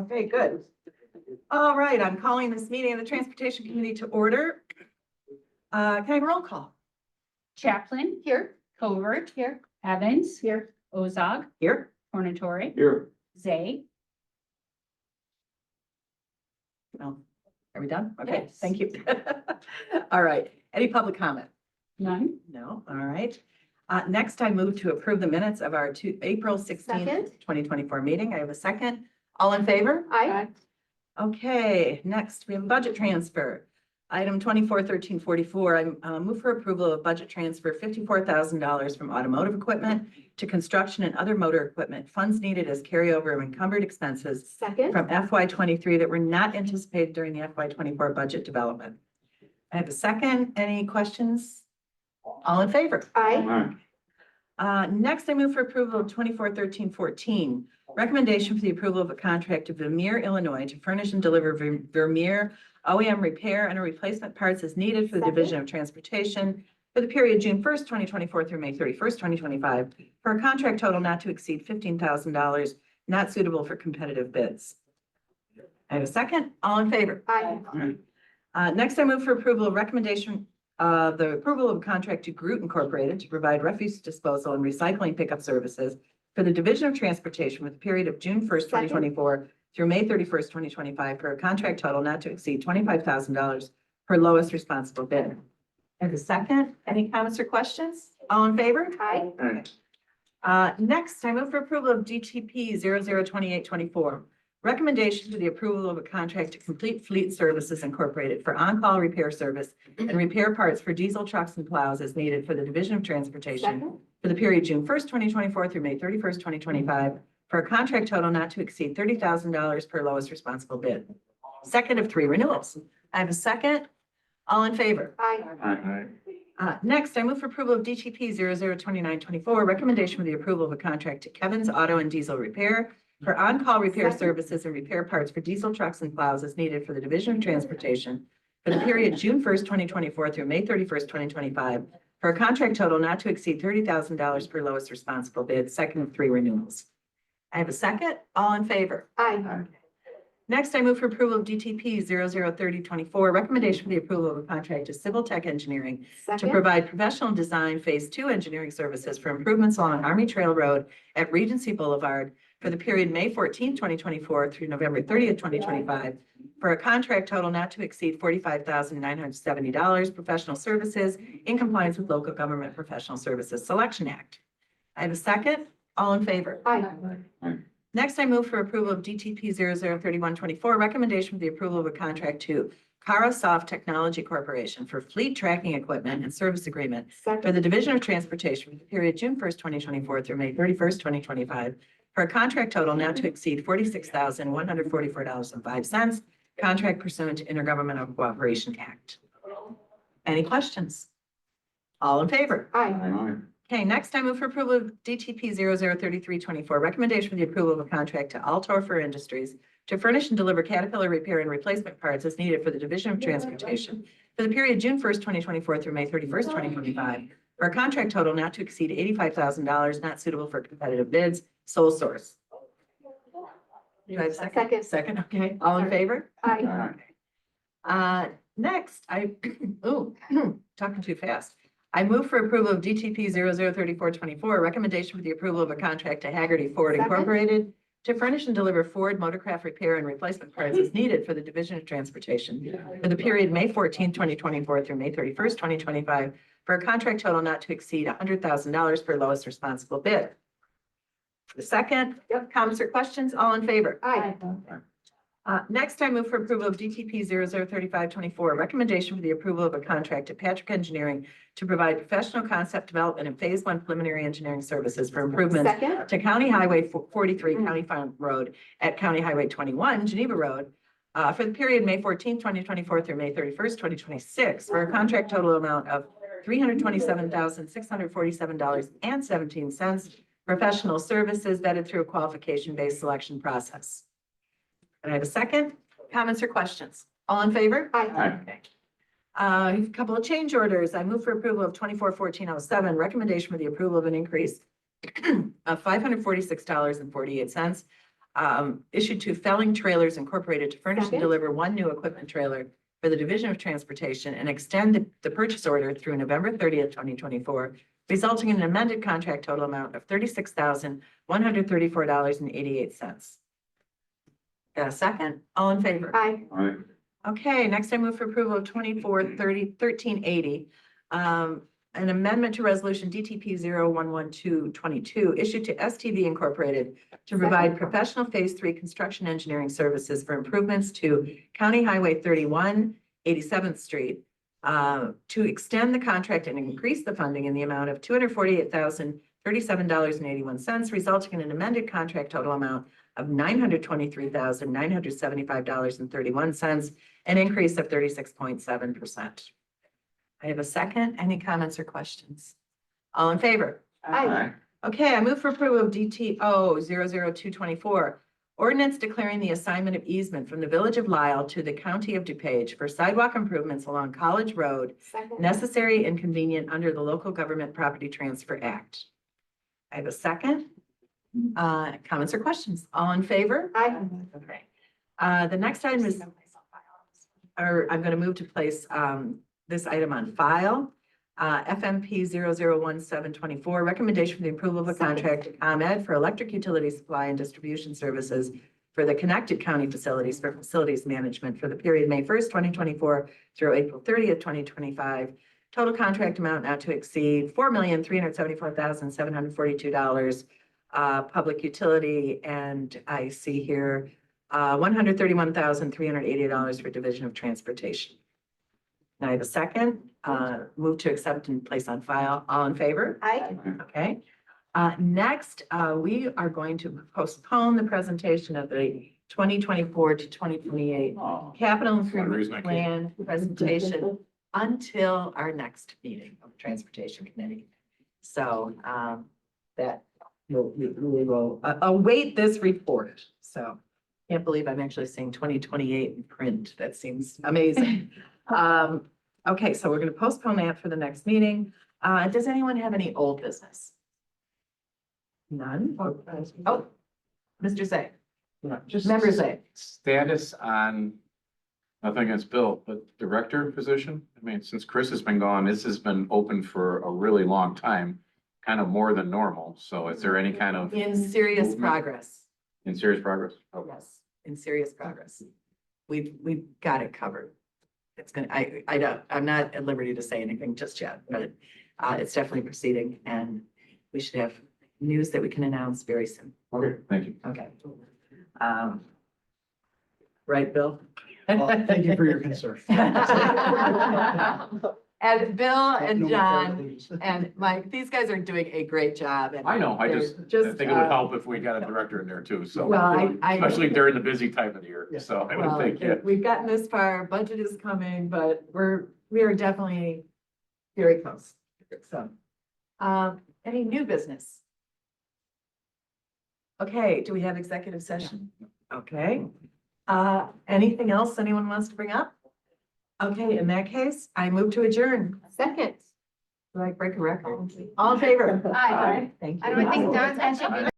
Okay, good. All right, I'm calling this meeting of the Transportation Committee to order. Can I have a roll call? Chaplin. Here. Covert. Here. Evans. Here. Ozog. Here. Tornatore. Here. Zay. Oh, are we done? Okay, Yes. thank you. All right, any public comment? None. No, all right. Next, I move to approve the minutes of our April 16th, Second. 2024 meeting. I have a second. All in favor? Aye. Okay, next we have a budget transfer. Item 241344, I move for approval of budget transfer $54,000 from automotive equipment to construction and other motor equipment. Funds needed as carryover of encumbered expenses Second. from FY23 that were not anticipated during the FY24 budget development. I have a second. Any questions? All in favor? Aye. Next, I move for approval of 241314, recommendation for the approval of a contract to Vermeer, Illinois to furnish and deliver Vermeer OEM repair and replacement parts as needed for the Division of Transportation for the period June 1st, 2024 through May 31st, 2025, for a contract total not to exceed $15,000, not suitable for competitive bids. I have a second. All in favor? Aye. Next, I move for approval of recommendation the approval of a contract to Groot Incorporated to provide refuse disposal and recycling pickup services for the Division of Transportation with the period of June 1st, 2024 through May 31st, 2025 for a contract total not to exceed $25,000 per lowest responsible bid. And a second, any comments or questions? All in favor? Aye. Next, I move for approval of DTP 002824. Recommendation for the approval of a contract to Complete Fleet Services Incorporated for on-call repair service and repair parts for diesel trucks and plows as needed for the Division of Transportation Second. for the period June 1st, 2024 through May 31st, 2025 for a contract total not to exceed $30,000 per lowest responsible bid. Second of three renewals. I have a second. All in favor? Aye. Next, I move for approval of DTP 002924, recommendation for the approval of a contract to Kevin's Auto and Diesel Repair for on-call repair Second. services and repair parts for diesel trucks and plows as needed for the Division of Transportation for the period June 1st, 2024 through May 31st, 2025 for a contract total not to exceed $30,000 per lowest responsible bid, second of three renewals. I have a second. All in favor? Aye. Next, I move for approval of DTP 003024, recommendation for the approval of a contract to Civil Tech Engineering to Second. provide professional design Phase 2 engineering services for improvements along Army Trail Road at Regency Boulevard for the period May 14th, 2024 through November 30th, 2025 for a contract total not to exceed $45,970 professional services in compliance with Local Government Professional Services Selection Act. I have a second. All in favor? Aye. Next, I move for approval of DTP 003124, recommendation for the approval of a contract to Carasoft Technology Corporation for fleet tracking equipment and service agreement for Second. the Division of Transportation for the period June 1st, 2024 through May 31st, 2025 for a contract total not to exceed $46,144.05, contract pursuant to Intergovernmental Cooperation Act. Any questions? All in favor? Aye. Okay, next I move for approval of DTP 003324, recommendation for the approval of a contract to Altorfer Industries to furnish and deliver Caterpillar repair and replacement parts as needed for the Division of Transportation for the period June 1st, 2024 through May 31st, 2025 for a contract total not to exceed $85,000, not suitable for competitive bids, sole source. Do I have a second? Second. Second, okay. All in favor? Aye. Next, talking too fast. I move for approval of DTP 003424, recommendation for the approval of a contract to Haggerty Ford Second. Incorporated to furnish and deliver Ford motorcraft repair and replacement parts as needed for the Division of Transportation for the period May 14th, 2024 through May 31st, 2025 for a contract total not to exceed $100,000 per lowest responsible bid. The second, comments or questions? All in favor? Aye. Next, I move for approval of DTP 003524, recommendation for the approval of a contract to Patrick Engineering to provide professional concept development and Phase 1 preliminary engineering services for improvements Second. to County Highway 43, County Farm Road at County Highway 21, Geneva Road, for the period May 14th, 2024 through May 31st, 2026, for a contract total amount of $327,647.17, professional services vetted through a qualification-based selection process. And I have a second. Comments or questions? All in favor? Aye. Okay. A couple of change orders. I move for approval of 241407, recommendation for the approval of an increase of $546.48 issued to Felling Trailers Incorporated to furnish and Second. deliver one new equipment trailer for the Division of Transportation and extend the purchase order through November 30th, 2024, resulting in an amended contract total amount of $36,134.88. Got a second? All in favor? Aye. Aye. Okay, next I move for approval of 1380. An amendment to resolution DTP 011222 issued to STV Incorporated to provide professional phase 3 construction engineering services for improvements to County Highway 31, 87th Street, to extend the contract and increase the funding in the amount of $248,037.81, resulting in an amended contract total amount of $923,975.31, an increase of 36.7%. I have a second. Any comments or questions? All in favor? Aye. Okay, I move for approval of DTO 00224, ordinance declaring the assignment of easement from the Village of Lisle to the County of DuPage for sidewalk improvements along College Road, Second. necessary and convenient under the Local Government Property Transfer Act. I have a second. Comments or questions? All in favor? Aye. Okay. The next item is, or I'm going to move to place this item on file. FMP 001724, recommendation for the approval of a contract to ComEd for electric utility supply and distribution services for the connected county facilities for facilities management for the period May 1st, 2024 through April 30th, 2025. Total contract amount not to exceed $4,374,742. Public utility, and I see here $131,380 for Division of Transportation. Now I have a second. Move to accept and place on file. All in favor? Aye. Okay. Next, we are going to postpone the presentation of the 2024 to 2028 capital improvement plan presentation until our next meeting of the Transportation Committee. So that we will await this report. So can't believe I'm actually seeing 2028 in print. That seems amazing. Okay, so we're going to postpone that for the next meeting. Does anyone have any old business? None? Oh, Mr. Zay, Just Member Zay. status on, nothing against Bill, but director position. I mean, since Chris has been gone, this has been open for a really long time, kind of more than normal. So is there any kind of In serious movement? progress. in serious progress? Okay. Yes, in serious progress. We've got it covered. It's gonna, I'm not at liberty to say anything just yet, but it's definitely proceeding and we should have news that we can announce very soon. Okay, thank you. Okay. Right, Bill? Well, thank you for your concern. And Bill and No more John paralegal. and Mike, these guys are doing a great job. And I know, I they're just think it would uh, help if we got a director in there too, so. Well, Especially during the busy time of the year, Yeah. so I Well, would think, yeah. we've gotten this far, budget is coming, but we are definitely very close. So, any new business? Okay, do we have executive session? Okay. Anything else anyone wants to bring up? Okay, in that case, I move to adjourn. Second. Do I break a record? All in favor? Aye. Thank you. I don't think Don's actually.